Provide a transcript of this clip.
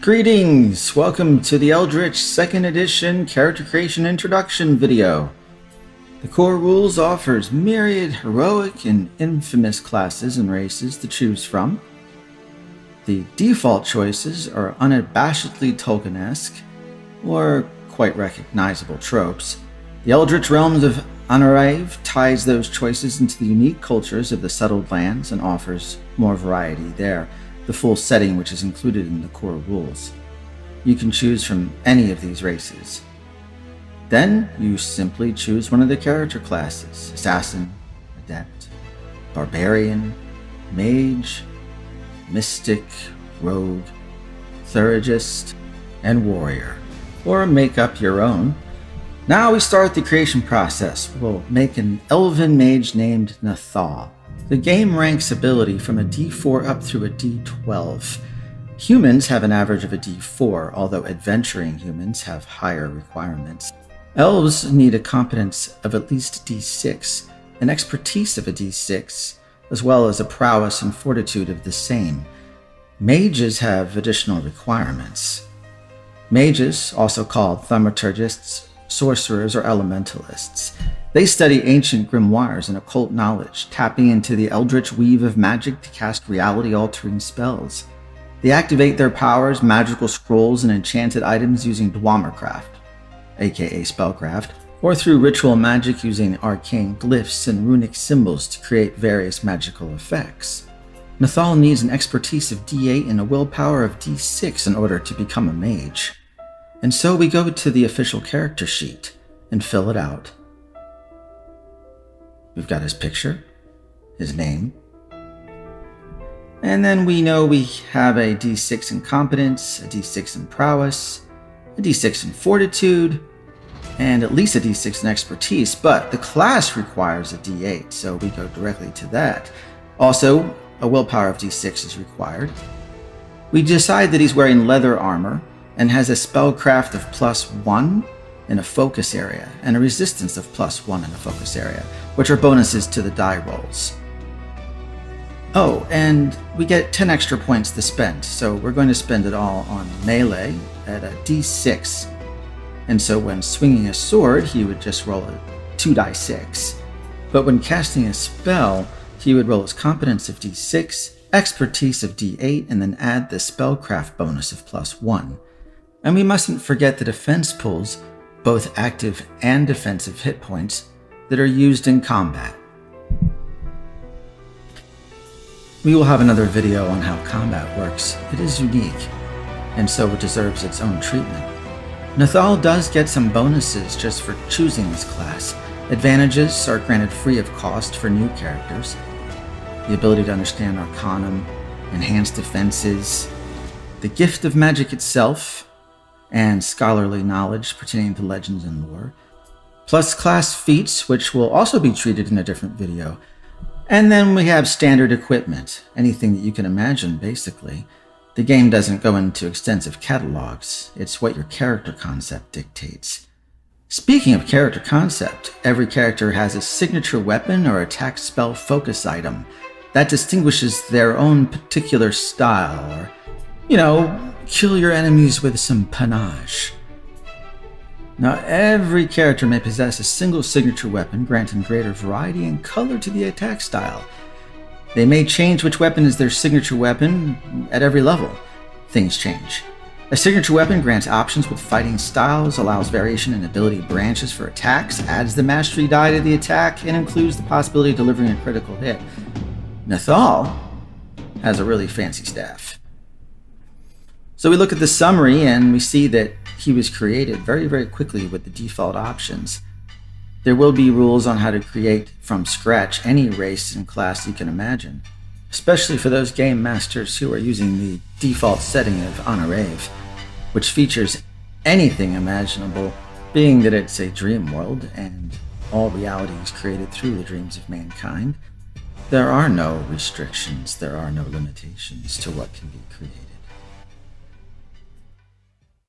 Greetings! Welcome to the Eldritch 2nd Edition Character Creation Introduction video. The Core Rules offers myriad heroic and infamous classes and races to choose from. The default choices are unabashedly Tolkien-esque, or quite recognizable tropes. The Eldritch Realms of Anaraev ties those choices into the unique cultures of the settled lands and offers more variety there. The full setting which is included in the core rules. You can choose from any of these races. Then you simply choose one of the character classes: Assassin, Adept, Barbarian, Mage, Mystic, Rogue, Theurgist, and Warrior, or make up your own. Now we start the creation process. We'll make an Elven Mage named Nathal. The game ranks ability from a D4 up through a D12. Humans have an average of a D4, although adventuring humans have higher requirements. Elves need a competence of at least D6, an expertise of a D6, as well as a prowess and fortitude of the same. Mages have additional requirements. Mages, also called thaumaturgists, sorcerers, or elementalists. They study ancient grimoires and occult knowledge, tapping into the eldritch weave of magic to cast reality-altering spells. They activate their powers, magical scrolls, and enchanted items using Dweomercraft, aka spellcraft, or through ritual magic using arcane glyphs and runic symbols to create various magical effects. Nathal needs an expertise of D8 and a willpower of D6 in order to become a mage. And so we go to the official character sheet and fill it out. We've got his picture, his name, and then we know we have a D6 in competence, a D6 in prowess, a D6 in fortitude, and at least a D6 in expertise, but the class requires a D8, so we go directly to that. Also, a willpower of D6 is required. We decide that he's wearing leather armor and has a spellcraft of +1 in a focus area, and a resistance of +1 in a focus area, which are bonuses to the die rolls. Oh, and we get 10 extra points to spend, so we're going to spend it all on melee at a D6. And so when swinging a sword, he would just roll a 2d6. But when casting a spell, he would roll his competence of D6, expertise of D8, and then add the spellcraft bonus of +1. And we mustn't forget the defense pools, both active and defensive hit points, that are used in combat. We will have another video on how combat works. It is unique, and so it deserves its own treatment. Nathal does get some bonuses just for choosing this class. Advantages are granted free of cost for new characters. The ability to understand Arcanum, enhanced defenses, the gift of magic itself, and scholarly knowledge pertaining to legends and lore, plus class feats, which will also be treated in a different video. And then we have standard equipment, anything that you can imagine, basically. The game doesn't go into extensive catalogs, it's what your character concept dictates. Speaking of character concept, every character has a signature weapon or attack spell focus item that distinguishes their own particular style, or, kill your enemies with some panache. Now, every character may possess a single signature weapon, granting greater variety and color to the attack style. They may change which weapon is their signature weapon at every level. Things change. A signature weapon grants options with fighting styles, allows variation in ability branches for attacks, adds the mastery die to the attack, and includes the possibility of delivering a critical hit. Nathal has a really fancy staff. So we look at the summary and we see that he was created very, very quickly with the default options. There will be rules on how to create from scratch any race and class you can imagine, especially for those game masters who are using the default setting of Anaraev, which features anything imaginable, being that it's a dream world and all reality is created through the dreams of mankind. There are no restrictions, there are no limitations to what can be created.